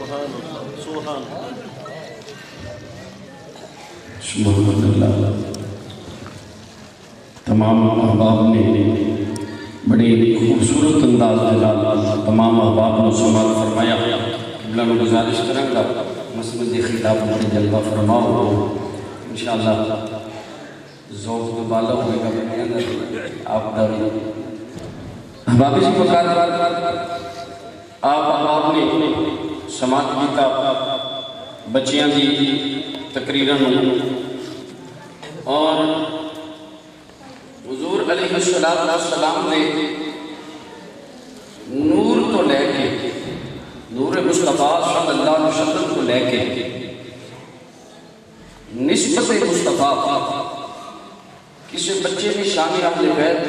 سبحان اللہ. تمام احباب نے بڑی خوبصورت انداز کے تمام احباب نے سماعت فرمایا. قبلہ میں گزارش کریں گا مسجد خطاب بڑی جلوہ فرماؤ انشاءاللہ ذوق تو بالا ہوئے گا بنی اندر آپ داری احباب جی وقار آپ احباب نے سماعت کیتا بچیاں دی تقریرن اور حضور علیہ السلام نے نور تو لے کے نور مصطفیٰ صلی اللہ علیہ وسلم کو لے کے نسبت مصطفیٰ کسی بچے میں شان اہل بیت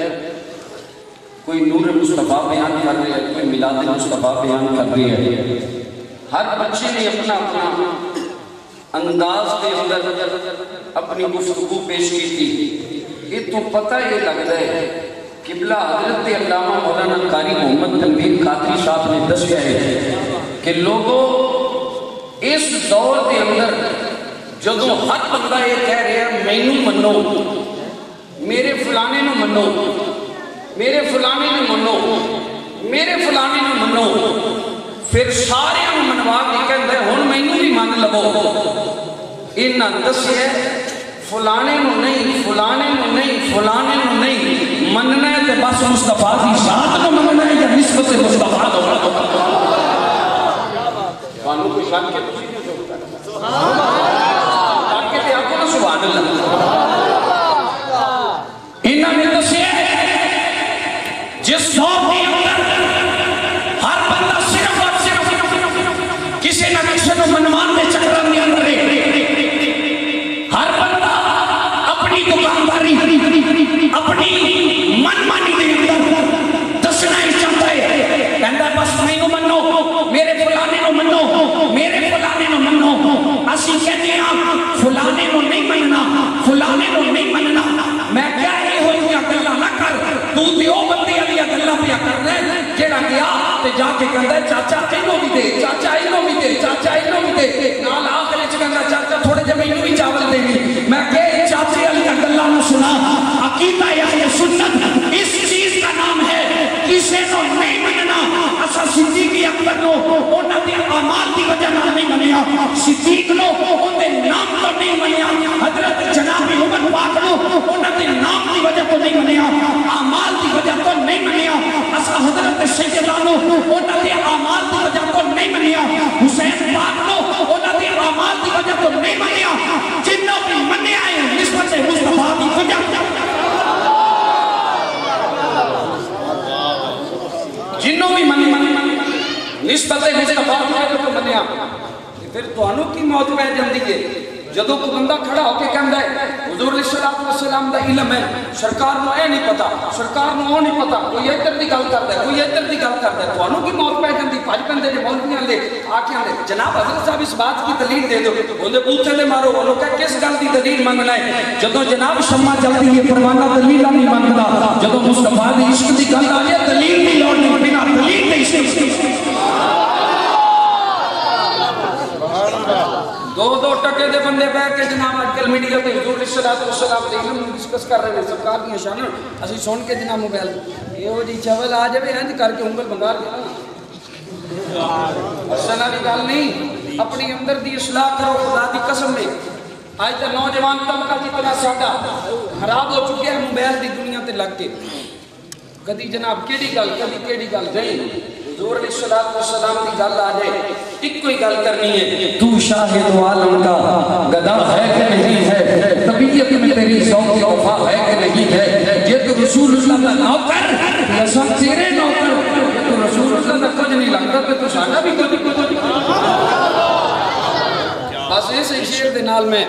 کوئی نور مصطفیٰ بیان کر رہے ہیں کوئی میلاد مصطفیٰ بیان کر رہے ہیں. ہر بچے نے اپنا انداز کے اندر اپنی گفتگو پیش کی تھی. یہ تو پتہ یہ لگتا ہے قبلہ حضرت علامہ مولانا قاری محمد تنویر قادری صاحب نے دسیا ہے کہ لوگوں اس دور کے اندر جدو ہر بندہ یہ کہہ رہے ہیں مینو منو میرے فلانے نو منو میرے فلانے نو منو میرے فلانے نو منو پھر سارے نو منوا کے کہتے ہیں ہن مینو بھی من لو. انہاں دسیا فلانے نو نہیں فلانے نو نہیں فلانے نو نہیں مننا ہے تو بس مصطفیٰ کی ذات نو مننا ہے یا نسبت مصطفیٰ نو مننا ہے. قانون کی شان کے تسی کیوں سے ہوتا ہے تاکہ تے آپ کو نا سبحان اللہ. انہاں نے دسیا جس دور کے اندر ہر بندہ صرف اور صرف کسی نہ کسی نو منوان میں چکرا نہیں اندر ہر بندہ اپنی دکانداری اپنی من مانی کے اندر دسنا ہی چاہتا ہے. کہتا ہے بس میں نو منو میرے فلانے نو منو میرے فلانے نو منو. اسی کہتے ہیں فلانے نو نہیں مننا فلانے نو نہیں مننا. میں کیا یہ ہوئی گیا گلہ نہ کر تو دیو بندی علی گلہ پیا کر دے جیڑا گیا تے جا کے کہتا ہے چاچا اینو بھی دے چاچا اینو بھی دے چاچا اینو بھی دے نال آخر چکندہ چاچا تھوڑے جب اینو بھی چاول دے گی. میں کہ چاچے علی گلہ نہ سنا عقیدہ یا سنت اس چیز کا نام ہے کسے نو نہیں مننا. اسا صدیق اکبر نو انہاں دے اعمال دی وجہ نال نہیں منیا صدیق نو ان دے نام تو نہیں منیا حضرت جناب عمر پاک نو انہاں دے نام دی وجہ تو نہیں منیا اعمال دی وجہ تو نہیں منیا. اسا حضرت سیدنا نو انہاں دے اعمال دی وجہ تو نہیں منیا حسین پاک نو انہاں دے اعمال دی وجہ تو نہیں منیا. جنوں بھی منیا ہے نسبت مصطفیٰ دی وجہ جنوں بھی نسبت مصطفیٰ کو منیا. پھر تو انہوں کی موت پہ جلدی ہے جدو کو بندہ کھڑا ہو کے کہندہ ہے حضور علیہ السلام دا علم ہے سرکار نو اے نہیں پتا سرکار نو او نہیں پتا کوئی ادھر دی گل کرتا ہے کوئی ادھر دی گل کرتا ہے. تو انہوں کی موت پہ جلدی پاج بندے جو مولویاں لے آکے آنے جناب حضرت صاحب اس بات کی دلیل دے دو انہیں پوچھے دے مارو انہوں کہا کس گل دی دلیل مانگنا ہے. جدو جناب شمع جلدی یہ پروانہ دلیل نہیں مانگنا جدو مصطفیٰ دی عشق دی گل آئے دلیل نہیں لوڑ نہیں بنا دلیل نہیں عشق دو ٹکے دے بندے بیٹھ کے جناب آج کل میڈیا پہ حضور علیہ السلام دے علم ڈسکس کر رہے ہیں سرکار کی شان اسی سن کے جناب موبائل یہ ہو جی چول آ جائے انج کر کے انگل بنگار گیا اصل والی گل نہیں اپنی اندر دی اصلاح کرو خدا دی قسم میں. آج تک نوجوان طبقہ جتنا ساڈا خراب ہو چکے ہیں موبائل دی دنیا تے لگ کے کدی جناب کیڑی گل نہیں حضور علیہ السلام کی گل آ جائے ایک کوئی گل کرنی ہے تو شاہد عالم کا گدا ہے کہ نہیں ہے طبیعت میں تیری ذوق وفا ہے کہ نہیں ہے. یہ تو رسول اللہ کا نوکر یا سب تیرے نوکر یہ تو رسول اللہ کا کچھ نہیں لگتا تو ساڈا بھی کبھی بس ایسے شعر دے نال میں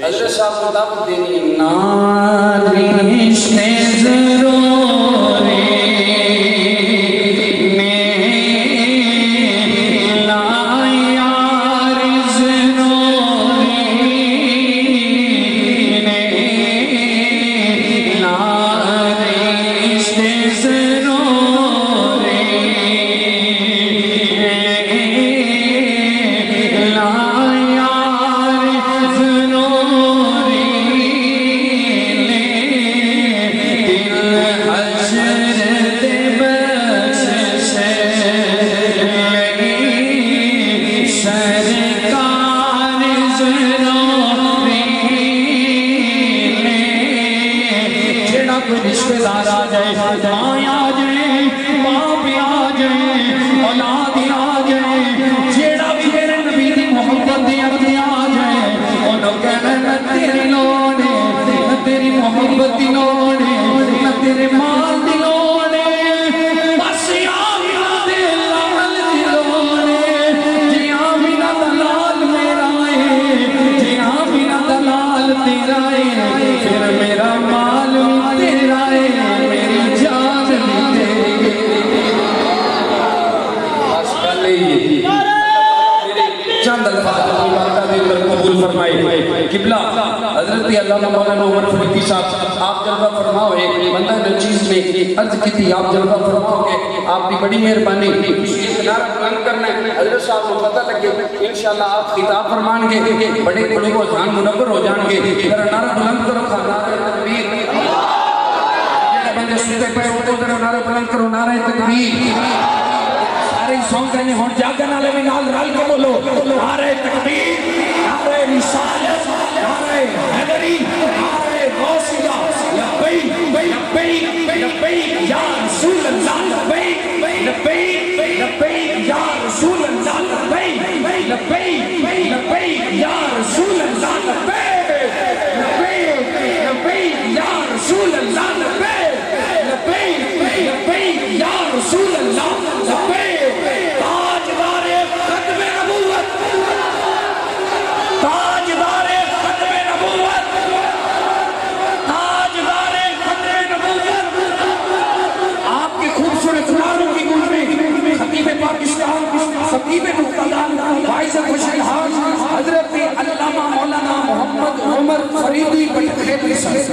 حضرت صاحب کو دعوت دینی نارش نے ضروری قبول فرمائے. قبلہ حضرت علامہ مولانا عمر فریدی صاحب آپ جلوہ فرماؤ. ایک بندہ نچیز نے عرض کی تھی آپ جلوہ فرماؤ گے, آپ کی بڑی مہربانی. ایک نعرہ بلند کرنا ہے, حضرت صاحب کو پتہ لگے انشاءاللہ آپ خطاب فرمان گے, بڑے بڑے کو ذہن منور ہو جان گے. ذرا نعرہ بلند کرو, نعرہ تکبیر. بندے سوتے پہ ہوتے ذرا نعرہ بلند کرو, نعرہ تکبیر. سارے سونگ کہنے ہون جاگن والے بھی نال رل کے بولو, نعرہ تکبیر, نعرہ رسالت, نعرہ حیدری, نعرہ غوثیہ. لبیک لبیک لبیک یا رسول اللہ, لبیک لبیک لبیک یا رسول اللہ, لبیک لبیک لبیک یا رسول اللہ, لبیک لبیک لبیک یا رسول اللہ, لبیک لبیک لبیک یا رسول اللہ, لبیک. تاجدار ختم نبوت, تاجدار ختم نبوت, تاجدار ختم نبوت. آپ کے خوبصورت نعروں کی گونج میں خطیب پاکستان, خطیب مقتدر, باعث خوشحال حضرت علامہ مولانا محمد عمر فریدی بٹخیلی صاحب.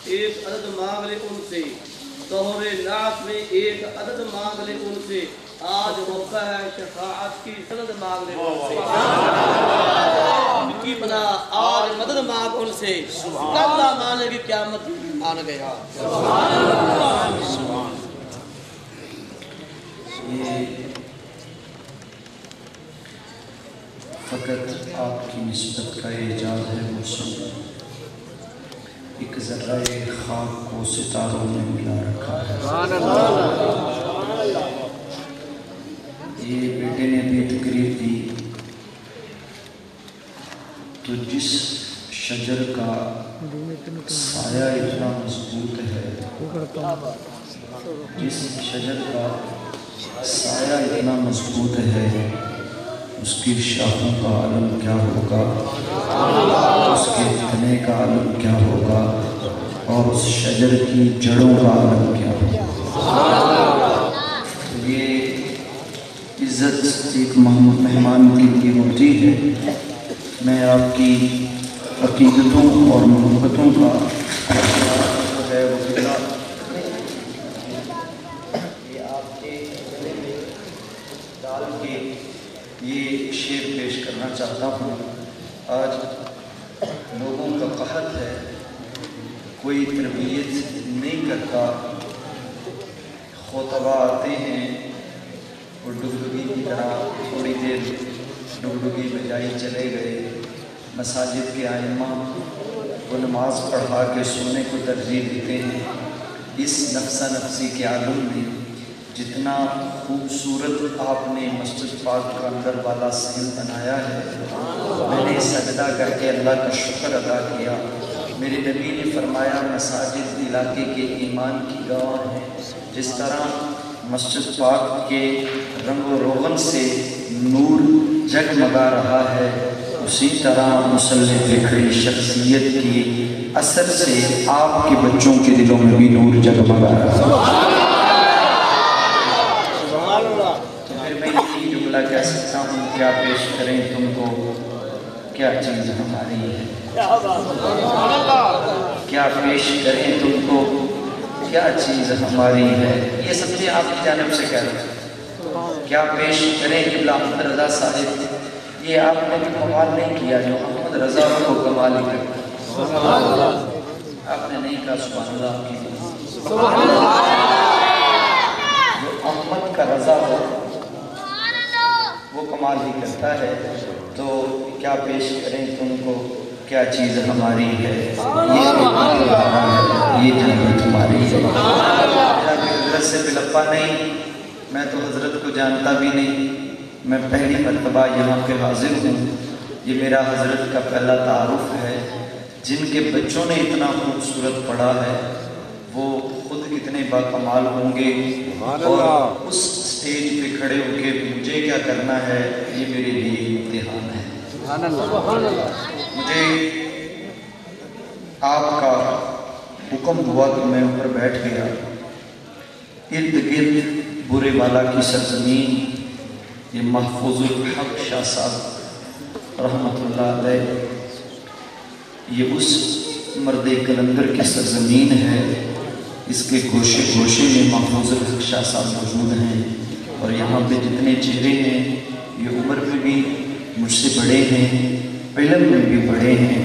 ایک عدد مانگ لے ان سے, ظہور نعت میں ایک عدد مانگ لے ان سے, آج موقع ہے شفاعت کی سند مانگ لے ان سے. کی بنا آج مدد مانگ ان سے, اللہ مانے کی قیامت آن گیا. یہ فقط آپ کی نسبت کا اعجاز ہے موسیقی, ایک ذرہ خاک کو ستاروں میں ملا رکھا ہے. یہ بیٹے نے بھی تقریر دی تو جس شجر کا سایہ اتنا مضبوط ہے, جس شجر کا سایہ اتنا مضبوط ہے, اس کی شاخوں کا عالم کیا ہوگا, اس کے تنے کا عالم کیا ہوگا, اور اس شجر کی جڑوں کا عالم کیا ہوگا. یہ عزت ایک مہمان کے لیے ہوتی ہے. میں آپ کی عقیدتوں اور محبتوں کا جو ہے وہ خطرہ یہ آپ کے گلے میں ڈال کے یہ شعر پیش کرنا چاہتا ہوں. آج لوگوں کا قحط ہے, کوئی تربیت نہیں کرتا, خطبہ آتے ہیں اور ڈگڈگی کی طرح تھوڑی دیر ڈگڈگی بجائی چلے گئے. مساجد کے ائمہ وہ نماز پڑھا کے سونے کو ترجیح دیتے ہیں. اس نفسہ نفسی کے عالم میں جتنا خوبصورت آپ نے مسجد پاک کا اندر والا صحن بنایا ہے, میں نے سجدہ کر کے اللہ کا شکر ادا کیا. میرے نبی نے فرمایا مساجد علاقے کے ایمان کی گواہ ہیں. جس طرح مسجد پاک کے رنگ و روغن سے نور جگمگا رہا ہے, اسی طرح مصلی پہ کھڑی شخصیت کی اثر سے آپ کے بچوں کے دلوں میں بھی نور جگمگا رہا ہے. تو پھر میں یہ جملہ کہہ سکتا ہوں, کیا پیش کریں تم کو, کیا چیز ہماری ہے, کیا پیش کریں تم کو, کیا چیز ہماری ہے. یہ سب چیزیں آپ کی جانب سے کہہ رہے ہیں. کیا پیش کریں قبلہ احمد رضا صاحب, یہ آپ نے بھی کمال نہیں کیا جو احمد رضا کو کمال ہی کرتا. آپ نے نہیں کہا سبحان اللہ کی, جو احمد کا رضا ہو وہ کمال ہی کرتا ہے. تو کیا پیش کریں تم کو, کیا چیز ہماری ہے, یہ جنت تمہاری ہے. حضرت سے بلپا نہیں, میں تو حضرت کو جانتا بھی نہیں, میں پہلی مرتبہ یہاں پہ حاضر ہوں. یہ میرا حضرت کا پہلا تعارف ہے. جن کے بچوں نے اتنا خوبصورت پڑھا ہے وہ خود کتنے باکمال ہوں گے, اور اس سٹیج پہ کھڑے ہو کے مجھے کیا کرنا ہے, یہ میرے لیے امتحان ہے. مجھے آپ کا حکم ہوا تو میں اوپر بیٹھ گیا. ارد گرد برے والا کی سرزمین، یہ محفوظ الحق شاہ صاحب رحمۃ اللہ علیہ، یہ اس مرد کلندر کی سرزمین ہے. اس کے گوشے گوشے میں محفوظ الحق شاہ صاحب موجود ہیں. اور یہاں پہ جتنے چہرے ہیں یہ عمر میں بھی مجھ سے بڑے ہیں، علم میں بھی بڑے ہیں،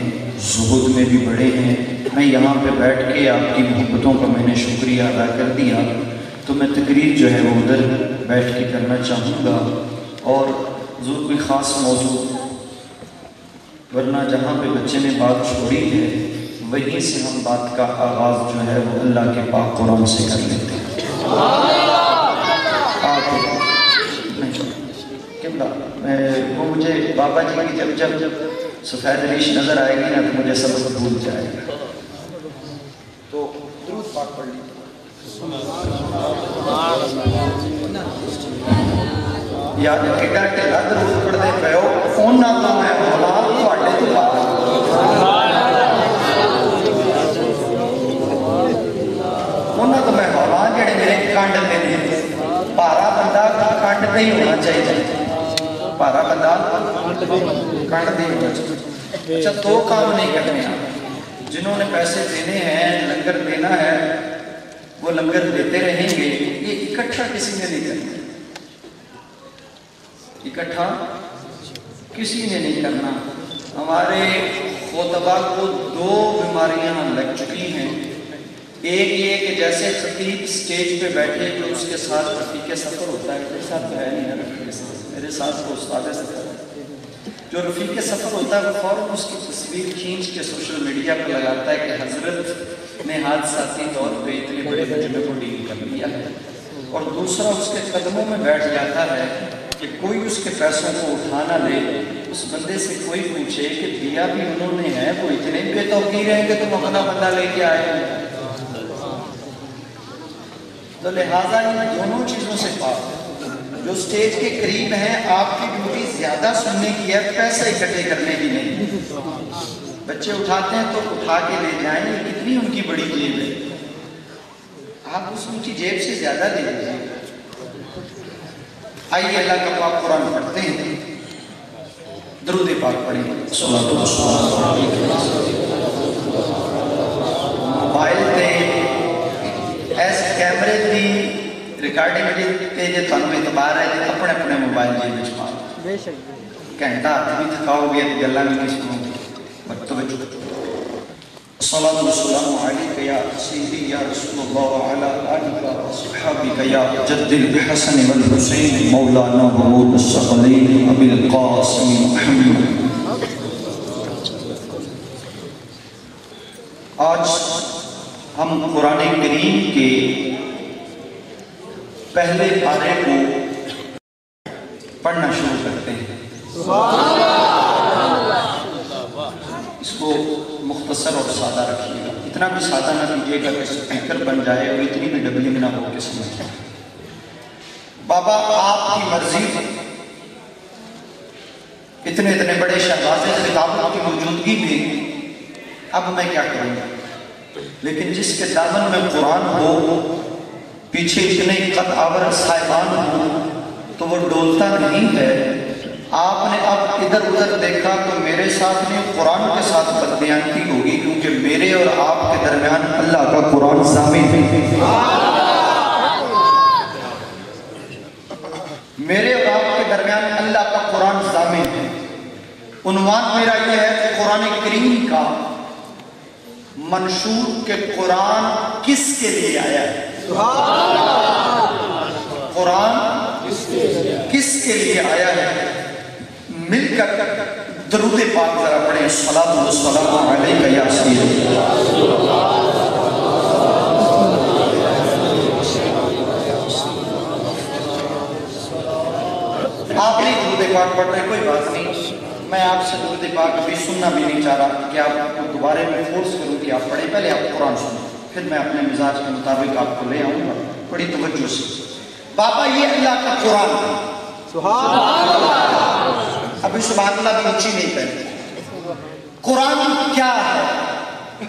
زہد میں بھی بڑے ہیں. میں یہاں پہ بیٹھ کے آپ کی محبتوں کا میں نے شکریہ ادا کر دیا، تو میں تقریر جو ہے وہ ادھر بیٹھ کے کرنا چاہوں گا. اور ضرور کوئی خاص موضوع، ورنہ جہاں پہ بچے نے بات چھوڑی ہے وہیں سے ہم بات کا آغاز جو ہے وہ اللہ کے پاک قرآن سے کر لیتے ہیں. وہ مجھے بابا جی کی جب سفید ریش نظر آئے گی نا تو مجھے سبق بھول جائے گا. تو درود پاک پڑھ لیجیے. یاد رکھے گا کہ درود پڑھتے پے ہو فون نہ تو میں اولاد تھوڑے تو بات انہاں تو میں اولاد جڑے میرے کنڈ تے نے. پارا بندہ کنڈ تے ہی ہونا چاہیے. پارا بندہ کنڈ تے ہی ہونا چاہیے. اچھا دو کام نہیں کرنے ہیں. جنہوں نے پیسے دینے ہیں، لنگر دینا ہے، وہ لنگر دیتے رہیں گے. یہ اکٹھا کسی نے نہیں کرنا. اکٹھا کسی نے نہیں کرنا. ہمارے خطبہ کو دو بیماریاں لگ چکی ہیں. ایک یہ کہ جیسے خطیب سٹیج پہ بیٹھے تو اس کے ساتھ رفیق سفر ہوتا ہے. میرے ساتھ ہے نہیں ہے رفیق سفر، میرے ساتھ تو استاد سفر ہے. جو رفیق سفر ہوتا ہے وہ فوراً اس کی تصویر کھینچ کے سوشل میڈیا پہ لگاتا ہے کہ حضرت نے حادثاتی طور پہ اتنے بڑے مجمع کو ڈیل کر لیا ہے. اور دوسرا اس کے قدموں میں بیٹھ جاتا ہے کہ کوئی اس کے پیسوں کو اٹھا نہ لے. اس بندے سے کوئی پوچھے کہ دیا بھی انہوں نے ہے، وہ اتنے بے توقیر ہیں کہ تم اپنا بندہ لے کے آئے ہیں. تو لہٰذا ان دونوں چیزوں سے پاک. جو سٹیج کے قریب ہیں آپ کی ڈیوٹی زیادہ سننے کی ہے، پیسے اکٹھے کرنے کی نہیں. بچے اٹھاتے ہیں تو اٹھا کے لے جائیں. کتنی ان کی بڑی جیب ہے، آپ اس ان کی جیب سے زیادہ دے دیجیے. آئیے اللہ کا پاک قرآن پڑھتے ہیں. درود پاک پڑھیں. موبائل تے ایسے کیمرے دی ریکارڈنگ تے جے تانوں اعتبار ہے جے اپنے اپنے موبائل جے وچ پاؤ. گھنٹہ ہاتھ بھی تھکاؤ گے گلاں بھی نہیں سنو گے. توجہ. الصلاة والسلام عليك يا سيدي يا رسول الله وعلى آلك وصحابك يا جد الحسن والحسين مولانا ومولى الثقلين أبي القاسم محمد. آج ہم قرآن کریم کے پہلے پارے کو پڑھنا شروع کرتے ہیں. اس کو مختصر اور سادہ رکھیے گا. اتنا بھی سادہ نہ دیجیے گا کہ سپیکر بن جائے اور اتنی بھی ڈبلنگ نہ ہو کے سمجھ جائے. بابا آپ کی مرضی، اتنے بڑے شہباز خطابت کی موجودگی میں اب میں کیا کروں گا. لیکن جس کے دامن میں قرآن ہو، پیچھے اتنے قد آور صاحبان ہو تو وہ ڈولتا نہیں ہے. آپ نے اب ادھر ادھر دیکھا تو میرے ساتھ نہیں قرآن کے ساتھ بددیانتی ہوگی، کیونکہ میرے اور آپ کے درمیان اللہ کا قرآن ضامن ہے. میرے اور آپ کے درمیان اللہ کا قرآن ضامن ہے. عنوان میرا یہ ہے کہ قرآن کریم کا منشور کہ قرآن کس کے لیے آیا ہے. قرآن کس کے لیے آیا ہے. مل کر درود پاک ذرا پڑھیں. الصلاۃ والسلام علیک یا سیدی. آپ نہیں درود پاک پڑھ رہے کوئی بات نہیں. میں آپ سے درود پاک ابھی سننا بھی نہیں چاہ رہا کہ آپ کو دوبارے میں فورس کروں کہ آپ پڑھیں. پہلے آپ قرآن سنیں، پھر میں اپنے مزاج کے مطابق آپ کو لے آؤں گا. بڑی توجہ سے. بابا یہ اللہ کا قرآن ہے. سبحان اللہ. ابھی سبحان اللہ بھی اونچی نہیں کرتے. قرآن کیا ہے؟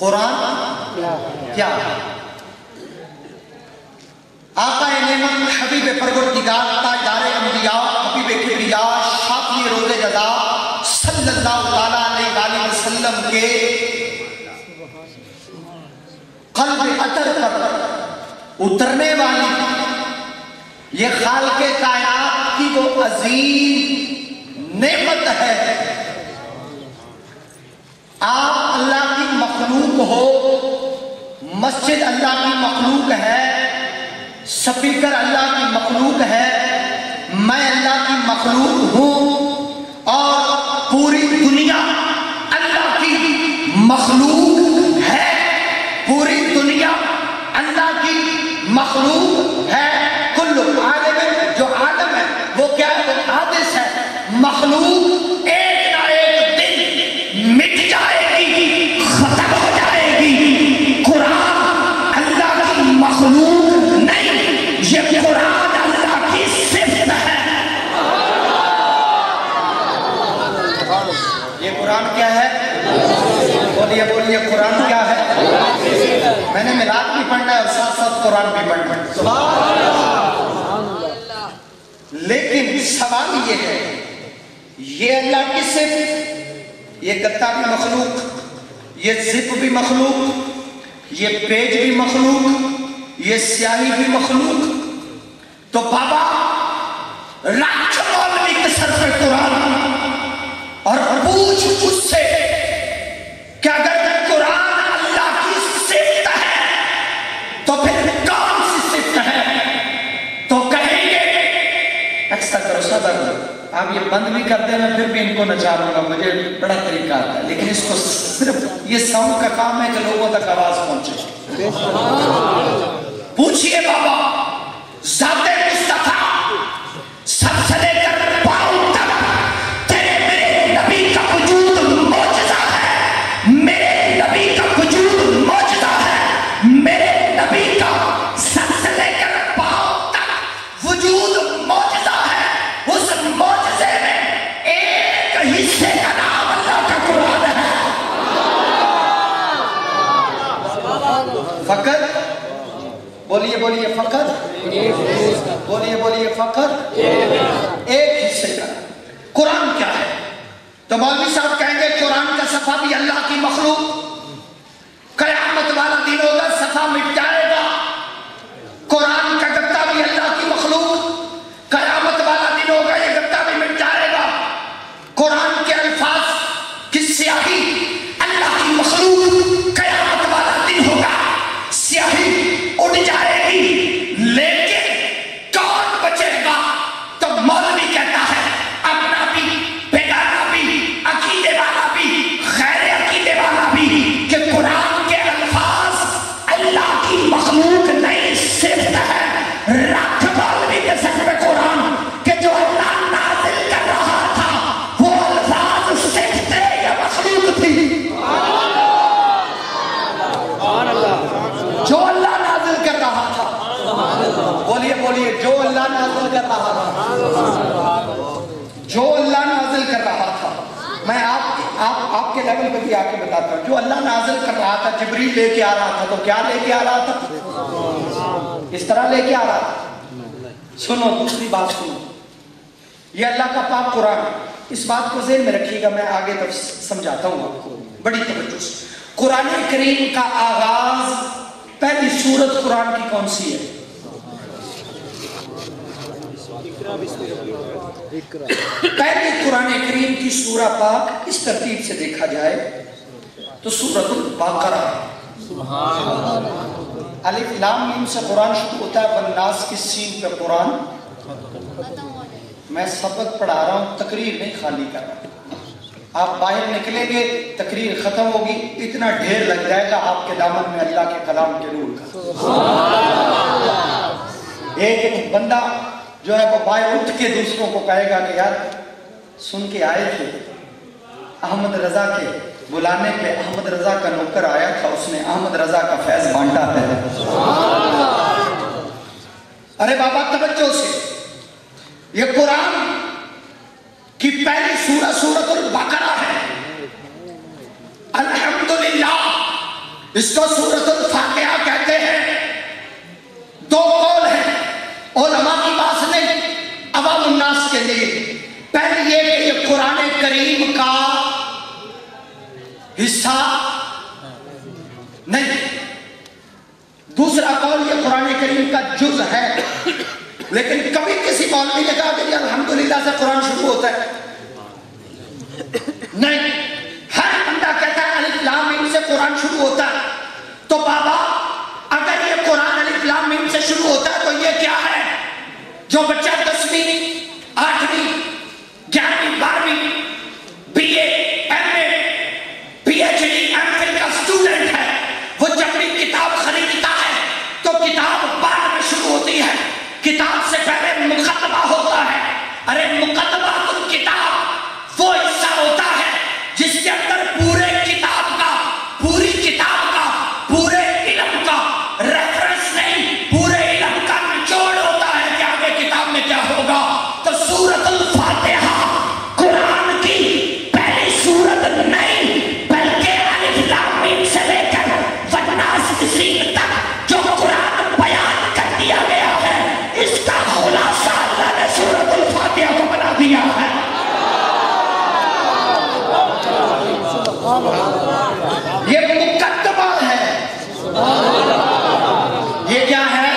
قرآن کیا ہے؟ آقا نعمت حبیب پروردگار تاجدار انبیاء حبیب کبریاء شافی روز جزا صلی اللہ تعالیٰ علیہ وسلم کے قلب عطر پر اترنے والی یہ خالق کائنات کی وہ عظیم نعمت ہے. آپ اللہ کی مخلوق ہو، مسجد اللہ کی مخلوق ہے، سپیکر اللہ کی مخلوق ہے، میں اللہ کی مخلوق ہوں، اور پوری دنیا اللہ کی مخلوق ہے. پوری دنیا اللہ کی مخلوق ہے. کل عالم، جو عالم ہے وہ کیا ہے؟ وہ حادث ہے. مخلوق ایک نہ ایک دن مٹ جائے گی، ختم ہو جائے گی. قرآن اللہ کی مخلوق نہیں، یہ قرآن اللہ کی صفت ہے. یہ قرآن کیا ہے؟ بولیے بولیے، قرآن کیا ہے؟ میں نے میلاد بھی پڑھنا ہے اور ساتھ ساتھ قرآن بھی پڑھنا ہے. سبحان اللہ. لیکن سوال یہ ہے، یہ اللہ کی صفت، یہ گتا بھی مخلوق، یہ زپ بھی مخلوق، یہ پیج بھی مخلوق، یہ سیاہی بھی مخلوق. تو بابا رکھ مولوی کے سر پہ قرآن اور پوچھ اس سے کہ اگر قرآن اللہ کی صفت ہے تو پھر کون سی صفت ہے؟ تو کہیں گے ایسا کرو صبر، آپ یہ بند بھی کر دیں میں پھر بھی ان کو نچا لوں گا، مجھے بڑا طریقہ آتا ہے. لیکن اس کو صرف یہ ساؤنڈ کا کام ہے کہ لوگوں تک آواز پہنچے. پوچھئے بابا، ذات مصطفیٰ سب سے لے کر پاؤں تک تیرے میرے نبی کا وجود معجزہ ہے. میرے نبی کا وجود معجزہ ہے. میرے نبی کا سب سے لے کر پاؤں تک وجود معجزہ ہے. اس معجزے میں ایک حصے کا نام اللہ کا قرآن ہے. فقط بولیے بولیے، فقط بولیے بولیے، فقط ایک حصے کا. قرآن کیا ہے؟ تو مولوی صاحب کہیں گے قرآن کا صفحہ بھی اللہ کی مخلوق. قیامت والا دن ہوگا، صفحہ مٹ جائے گا. قرآن کا گتا بھی اللہ کی مخلوق. قیامت والا دن ہوگا، یہ گتا بھی مٹ جائے گا. قرآن کے الفاظ کی سیاہی اللہ کی مخلوق. قیامت والا دن ہوگا، سیاہی اڑ جائے گی. لیکن کون بچے گا؟ تو مولوی کہتا ہے اپنا بھی، بیگانہ بھی، عقیدے والا بھی، غیر عقیدے والا بھی، کہ قرآن کے الفاظ اللہ کی مخلوق نہیں، صفت ہے. رکھ مولوی کے سر پہ قرآن کہ جو اللہ نازل کر رہا تھا وہ الفاظ صفت یا مخلوق تھی. جو اللہ نازل کر رہا تھا، بولیے بولیے، جو اللہ نازل کر رہا تھا، جو اللہ نازل کر رہا تھا. میں آپ کے لیول پہ بھی آ کے بتاتا ہوں. جو اللہ نازل کر رہا تھا، جبریل لے کے آ رہا تھا، تو کیا لے کے آ رہا تھا؟ اس طرح لے کے آ رہا تھا. سنو دوسری بات سنو، یہ اللہ کا پاک قرآن. اس بات کو ذہن میں رکھیے گا، میں آگے تک سمجھاتا ہوں آپ کو بڑی توجہ سے. قرآن کریم کا آغاز، پہلی سورت قرآن کی کون سی ہے؟ پہلی قرآن کریم کی سورہ پاک اس ترتیب سے دیکھا جائے تو سورۃ البقرہ ہے. الف لام میم سے قرآن شروع ہوتا ہے، والناس کی سین پہ قرآن. میں سبق پڑھا رہا ہوں، تقریر نہیں خالی کر رہا. آپ باہر نکلیں گے، تقریر ختم ہوگی، اتنا ڈھیر لگ جائے گا آپ کے دامن میں اللہ کے کلام کے نور کا. ایک بندہ جو ہے وہ باہر اٹھ کے دوسروں کو کہے گا کہ یار سن کے آئے تھے، احمد رضا کے بلانے پہ احمد رضا کا نوکر آیا تھا، اس نے احمد رضا کا فیض بانٹا ہے. ارے بابا توجہ سے، یہ قرآن کی پہلی سورہ سورۃ البقرہ ہے. الحمدللہ اس کو سورۃ الفاتحہ کہتے ہیں. دو قول ہیں علماء کی بات نہیں، عوام الناس کے لیے. پہلی یہ کہ یہ قرآن کریم کا حصہ نہیں، دوسرا قول یہ قرآن کریم کا جز ہے. لیکن کبھی کسی مولوی نے کہا کہ الحمدللہ سے قرآن شروع ہوتا ہے؟ نہیں. ہر بندہ کہتا ہے الف لام میم سے قرآن شروع ہوتا ہے. تو بابا اگر یہ قرآن الف لام میم سے شروع ہوتا ہے تو یہ کیا ہے؟ جو بچہ 10ویں 8ویں 11ویں 12ویں B A M A P H D M Phil کا اسٹوڈنٹ ہے، وہ جب بھی کتاب خریدتا ہے تو کتاب بعد میں شروع ہوتی ہے، کتاب سے پہلے مقدمہ ہوتا ہے. ارے مقدمہ تم کتاب وہ حصہ ہوتا ہے جس کے اندر پورے کتاب کا پورے علم کا ریفرنس نہیں، پورے علم کا نچوڑ ہوتا ہے کہ آگے کتاب میں کیا ہوگا. تو سورۃ الفاتحہ قرآن کی پہلی سورت نہیں، بلکہ الف لام میم سے لے کر والناس تک جو قرآن بیان کر دیا گیا ہے، اس کا خلاصہ اللہ نے سورۃ الفاتحہ کو بنا دیا ہے. یہ مقدمہ ہے. یہ کیا ہے؟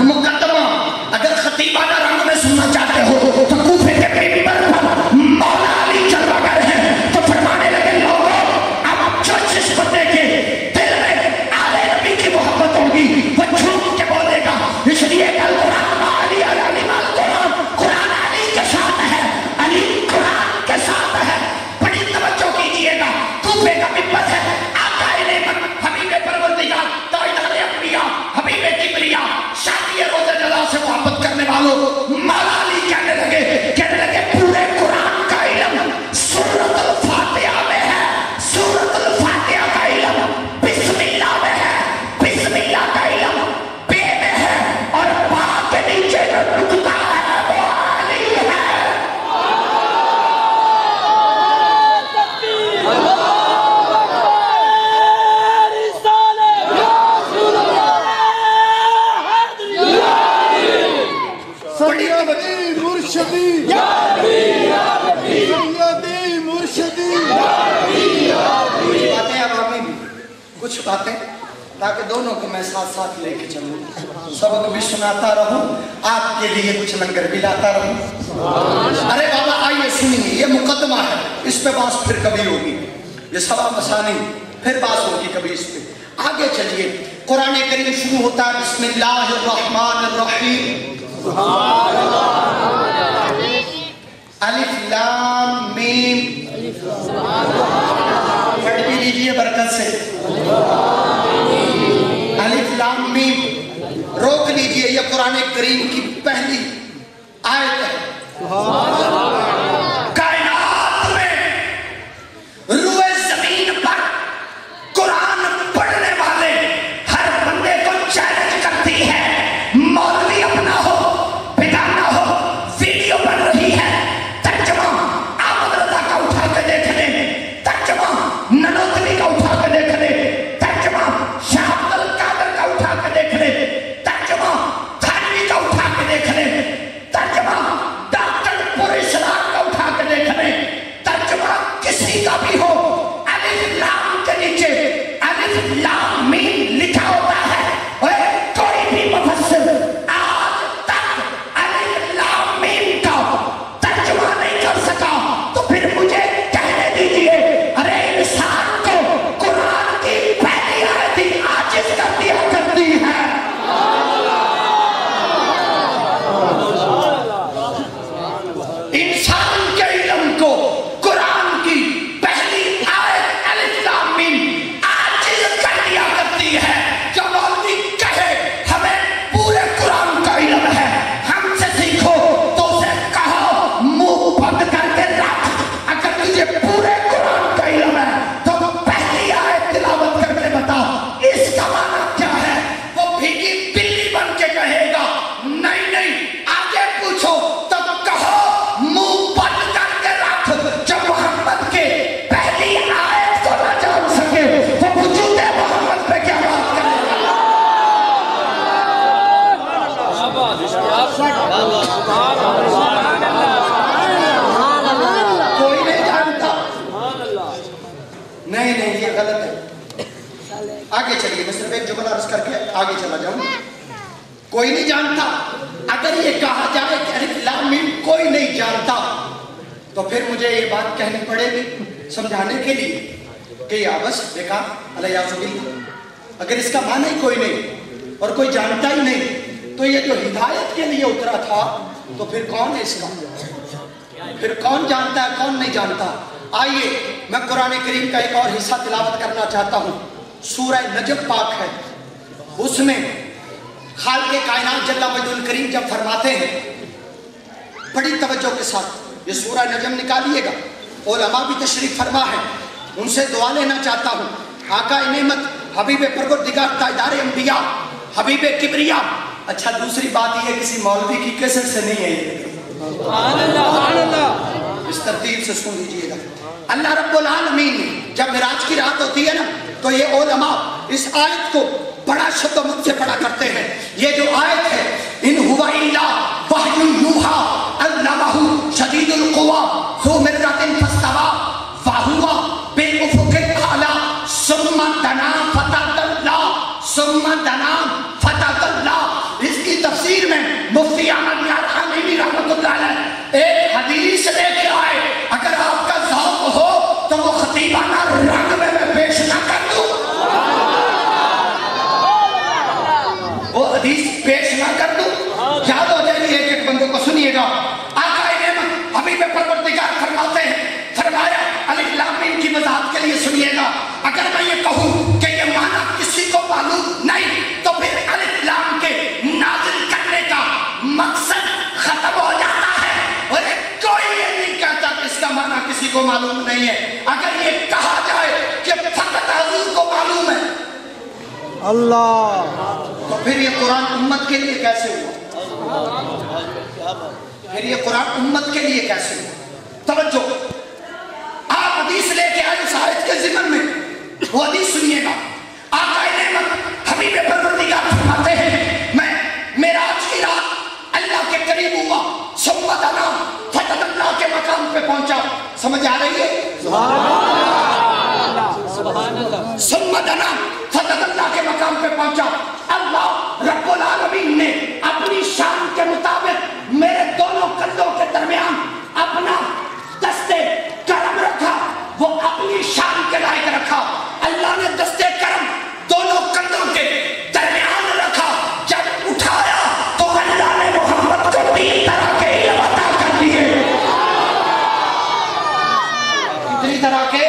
مقدمہ. اگر خطیبانہ رنگ میں سننا چاہتے ہو تو کوفے کے ممبر پر مولا علی چلوا گئے ہیں تو فرمانے لگے لوگوں اب جو جس بندے کے دل میں آلے نبی کی محبت ہوگی وہ جھوم کے بولے گا، اس لیے کل قرآن علی علی مال قرآن علی کے ساتھ ہے، علی قرآن کے ساتھ ہے. بڑی توجہ کیجئے گا. کوفے کا ممبر ہے، آقا نعمت حبیب پروردگار تاجدار انبیاء حبیب کبریا شادی روزہ جزا سے محبت کرنے والوں مولا علی کہنے لگے پورے قرآن کا علم سورۃ الفاتحہ میں ہے. سورۃ الفاتحہ کا علم بسم اللہ میں ہے، بسم اللہ کا علم بے میں ہے، اور با کے نیچے جو نقطہ ہے وہ علی ہے. کچھ باتیں تاکہ دونوں کو میں ساتھ ساتھ لے کے چلوں، سبق بھی سناتا رہوں، آپ کے لیے کچھ لنگر بھی لاتا رہوں. ارے بابا آئیے سنیے، یہ مقدمہ ہے، اس پہ بات پھر کبھی ہوگی. یہ سوا مسانی پھر بات ہوگی کبھی اس پہ. آگے چلیے. قرآن کریم شروع ہوتا ہے بسم اللہ الرحمن الرحیم. الف لام میم. پڑھ بھی لیجئے برکت سے. الف لام میم. روک لیجئے، یہ قرآن کریم کی پہلی آیت ہے. کائنات میں روئے زمین پر قرآن پڑھنے والے ہر بندے کو چیلنج کرتی ہے. مولوی اپنا ہو بگانا ہو، ویڈیو بن رہی ہے، ترجمہ آمد رضا کا اٹھا کے دیکھ لے، ترجمہ ننوتوی کا اٹھا کے دیکھ لے، ترجمہ شاہ عبد القادر کا اٹھا کے دیکھ لے، ترجمہ تھانوی کا اٹھا کے دیکھ لے، ترجمہ ڈاکٹر پور اسلام کا اٹھا کے دیکھ لے، ترجمہ کسی کا بھی ہو، الف لام کے نیچے الف لام میم لکھا ہوتا ہے. کوئی بھی مفسر آج تک الف لام میم کا ترجمہ نہیں کر سکا، تو پھر مجھے کہنے دیجئے ارے انسان کو قرآن کی پہلی آیت ہی عاجز کر دیا کرتی ہے. انسان کے علم کو قرآن کی پہلی آیت الف لام میم عاجز کر دیا کرتی ہے. نہیں نہیں یہ غلط ہے. آگے چلیے میں صرف ایک جملہ عرض کر کے آگے چلا جاؤں. کوئی نہیں جانتا. اگر یہ کہا جائے کہ الف لام میم کوئی نہیں جانتا تو پھر مجھے یہ بات کہنی پڑے گی سمجھانے کے لیے کہ یہ آبس بیکار علیہ باللہ. اگر اس کا معنی ہی کوئی نہیں اور کوئی جانتا ہی نہیں تو یہ جو ہدایت کے لیے اترا تھا تو پھر کون ہے اس کا؟ پھر کون جانتا ہے کون نہیں جانتا؟ آئیے میں قرآن کریم کا ایک اور حصہ تلاوت کرنا چاہتا ہوں. سورہ نجم پاک ہے. اس میں خالق کائنات جل مجدہ الکریم جب فرماتے ہیں بڑی توجہ کے ساتھ یہ سورہ نجم نکالیے گا. علماء بھی تشریف فرما ہے ان سے دعا لینا چاہتا ہوں. آقا نعمت حبیب پروردگار تاجدار انبیاء حبیب کبریا. اچھا دوسری بات یہ کسی مولوی کی کیسٹ سے نہیں ہے یہ. سبحان اللہ. اس ترتیب سے سن لیجیے گا. اللہ رب العالمین جب معراج کی رات ہوتی ہے نا تو یہ علماء اس آیت کو بڑا شد و مد سے پڑھا کرتے ہیں. یہ جو آیت ہے ان ہوا الا وحی یوحا علمہ شدید القوا ذو مرۃ فاستوى وهو بالافق الاعلی ثم دنا فتدلى ثم دنا فتدلى. اس کی تفسیر میں مفتی احمد یار حمیدی رحمۃ اللہ علیہ ایک حدیث لے کے آئے. اگر آپ کا ذوق ہو تو وہ خطیبانہ رنگ میں پیش نہ کر دوں وہ حدیث پیش نہ کر دوں. یاد ہو جائے گی ایک ایک بندوں کو سنیے گا. آقا نعمت حبیب پروردگار فرماتے ہیں فرمایا الف لام میم کی وضاحت کے لیے سنیے گا. اگر میں یہ کہوں کہ یہ معنی کسی کو معلوم نہیں تو پھر الف لام کے نازل کرنے کا مقصد ختم ہو جاتا ہے اور کوئی یہ نہیں کہتا کہ اس کا معنی کسی کو معلوم نہیں ہے. اگر یہ کہا جائے کہ فقط حضور کو معلوم ہے اللہ تو پھر یہ قرآن امت کے لیے کیسے ہوا؟ پھر یہ قرآن امت کے لیے کیسے ہوا؟ توجہ آپ حدیث لے کے آئے اس آیت کے ضمن میں وہ حدیث سنیے گا. آقا نعمت حبیب پروردگار فرماتے ہیں میں معراج کی رات اللہ کے قریب ہوا ثم دنا فتدلى کے مقام پہ پہنچا. سمجھ آ رہی ہے؟ سبحان اللہ. ثم دنا فتدلى کے مقام پہ پہنچا. اللہ رب العالمین نے اپنی شان کے مطابق میرے دونوں کندھوں کے درمیان اپنا دستے کرم رکھا. وہ اپنی شان کے لائق رکھا. اللہ نے دستے کرم دونوں کندھوں کے درمیان رکھا. جب اٹھایا تو اللہ نے محمد کو 3 طرح کے علم عطا کر دیے. کتنی طرح کے؟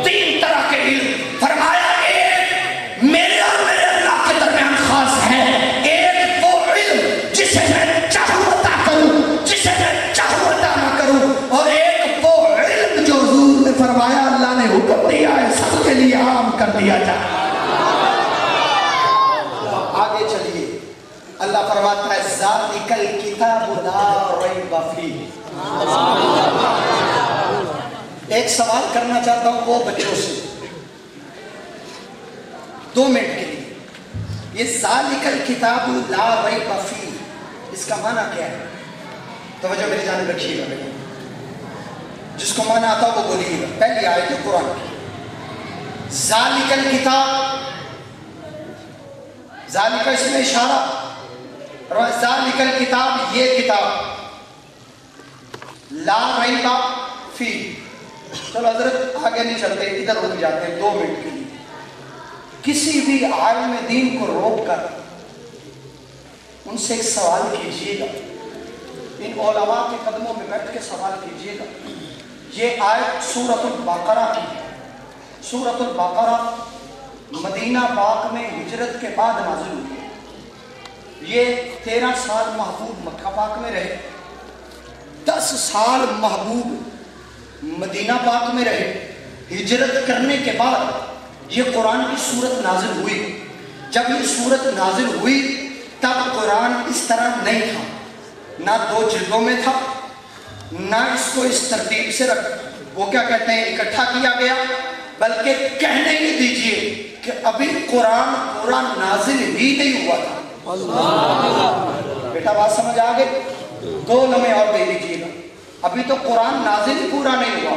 3 طرح کے علم. فرمایا ایک میرے اور میرے اللہ کے درمیان خاص ہے. ایک وہ علم جسے میں چاہوں عطا کروں جسے میں چاہوں عطا نہ کروں. اور ایک وہ علم جو حضور نے فرمایا اللہ نے حکم دیا ہے سب کے لیے عام کر دیا جائے. آگے چلیے. اللہ فرماتا ہے ذالک الکتاب لا ریب فیہ. ایک سوال کرنا چاہتا ہوں وہ بچوں سے 2 منٹ کے لیے. یہ ذالک الکتاب لا ریب فیہ اس کا معنی کیا ہے؟ توجہ میری جانب رکھیے گا. جس کو معنی آتا وہ بولیے گا. پہلی آیت ہے قرآن کی ذالک الکتاب. ذالک اس میں اشارہ اور ذالک الکتاب یہ کتاب لا ریب فیہ. چلو حضرت آگے نہیں چلتے ادھر رک جاتے ہیں 2 منٹ کے لیے. کسی بھی عالم دین کو روک کر ان سے ایک سوال کیجیے گا. ان علماء کے قدموں میں بیٹھ کے سوال کیجیے گا. یہ آیت سورۃ البقرہ کی ہے. سورۃ البقرہ مدینہ پاک میں ہجرت کے بعد نازل ہوئی. یہ 13 سال محبوب مکہ پاک میں رہے. 10 سال محبوب مدینہ پاک میں رہے. ہجرت کرنے کے بعد یہ قرآن کی صورت نازل ہوئی. جب یہ صورت نازل ہوئی تب قرآن اس طرح نہیں تھا. نہ 2 جلدوں میں تھا نہ اس کو اس ترتیب سے وہ کیا کہتے ہیں اکٹھا کیا گیا. بلکہ کہنے ہی دیجئے کہ ابھی قرآن پورا نازل ہی نہیں ہوا تھا. بیٹا بات سمجھ آ گئی؟ 2 لمحے اور دے دیجئے گا. ابھی تو قرآن نازل پورا نہیں ہوا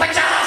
50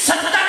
70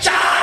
4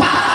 12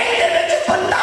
ਇਹਦੇ ਵਿੱਚ ਬੰਦਾ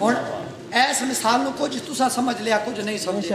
ਹੁਣ ਇਸ ਮਿਸਾਲ ਨੂੰ ਕੁਝ ਤੁਸੀਂ ਸਮਝ ਲਿਆ, ਕੁਝ ਨਹੀਂ ਸਮਝੇ।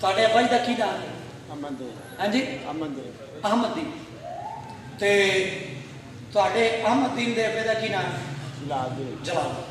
ਤੁਹਾਡੇ ਅੱਬਾ ਜੀ ਦਾ ਕੀ ਨਾਮ ਹੈ? ਹਾਂਜੀ ਅਹਿਮਦੀਨ। ਤੇ ਤੁਹਾਡੇ ਅਹਿਮਦੀਨ ਦੇ ਅੱਬੇ ਦਾ ਕੀ ਨਾਮ ਹੈ? ਜਲਾਲ।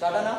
ਤੁਹਾਡਾ ਨਾਮ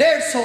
150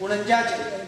49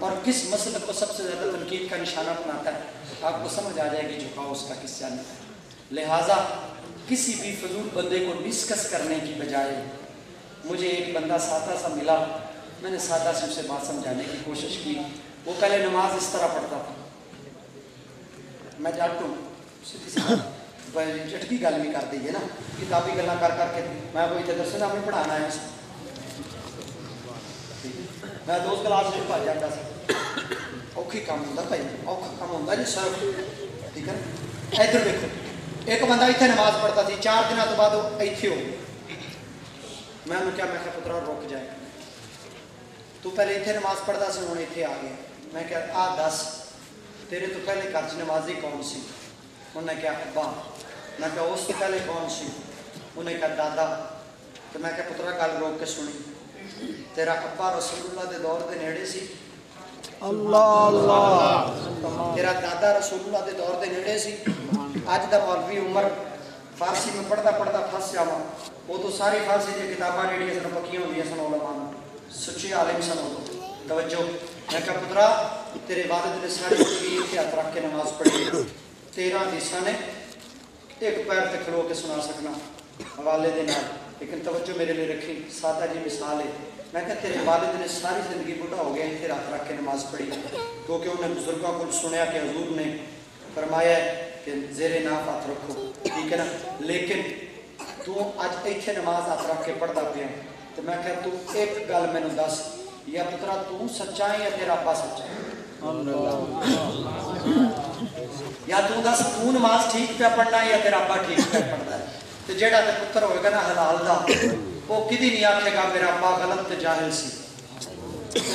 اور کس مسلک کو سب سے زیادہ تنقید کا نشانہ بناتا ہے، آپ کو سمجھ آ جائے گی جھکاؤ اس کا کس جانب ہے۔ لہٰذا کسی بھی فضول بندے کو ڈسکس کرنے کی بجائے، مجھے ایک بندہ سادہ سا ملا، میں نے سادہ سے اسے بات سمجھانے کی کوشش کی۔ وہ پہلے نماز اس طرح پڑھتا تھا، میں جانتا ہوں چٹکی گل بھی کر دی ہے نا، کتابی گلا کر کر کے میں کوئی درس نامے پڑھانا ہے، میں دوست کلاس میں پڑھ جاتا سا، اوکھی کام ہوتا بھائی، اوکھا کام ہوتا جی سر، ٹھیک ہے نا۔ ادھر دیکھو، ایک بندہ اتنے نماز پڑھتا تھی، 4 دنوں تو بعد وہ اتنے ہو گیا۔ میں انہوں کیا، میں کہا پترا رک جائے، تو پہلے اتنے نماز پڑھتا سی، ہوں اتنے آ گیا۔ میں کہا آ دس تیرے تو پہلے گھر نمازی کون سی؟ انہیں کہا ابا۔ میں کہا اس تو پہلے کون سی؟ انہیں کہا دادا۔ تو میں کہا پترا گل روک کے سنی، تیرا ابا رسول اللہ دے دور دے نیڑے سی، اللہ اللہ، تیرا دادا رسول اللہ دے دور دے نیڑے سی۔ اج دا مولوی عمر فارسی میں پڑھتا پڑھتا پھنس جاواں، وہ تو ساری فارسی دی کتاباں جڑیاں سن پکیاں ہوندیاں سن، علماء سچے عالم سن۔ وہ توجہ، میں کہا پترا تیرے والد نے ساری زندگی اتنے ہاتھ رکھ کے نماز پڑھی، 13 حدیثاں نے ایک پیر تے کھلو کے سنا سکنا حوالے دے نال، لیکن توجہ میرے لیے رکھی، سادہ جی مثال ہے۔ میں کہا تیرے والد نے ساری زندگی بوڑھا ہو گیا اتنے ہاتھ رکھ کے نماز پڑھی، کیونکہ انہیں بزرگوں کو سنیا کہ حضور نے فرمایا ہے کہ زیر ناف ہاتھ رکھو، ٹھیک ہے نا، لیکن تو اج اتنے نماز ہاتھ رکھ کے پڑھتا پیا۔ تو میں کہا تو ایک گل مینوں دس، یا پترا تو سچا ہے یا تیرا ابا سچا ہے؟ یا تو دس تو نماز ٹھیک پہ پڑھنا ہے یا تیرا ابا ٹھیک پہ پڑھنا ہے؟ تو جیڑا تے پتر ہوئے گا نا حلال دا، وہ کدی نہیں آکھے گا میرا ابا غلط تے جاہل سی۔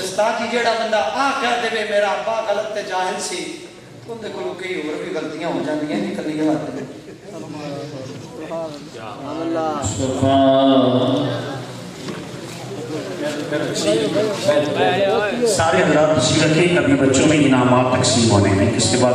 استاد جی جیڑا بندہ آ کہہ دے میرا ابا غلط تے جاہل سی، اندے کولوں کئی اور بھی غلطیاں ہو جاندیاں نہیں کلیاں ہاتھ۔ سارے حضرات تشریف رکھیں، ابھی بچوں میں انعامات تقسیم ہونے ہیں، اس کے بعد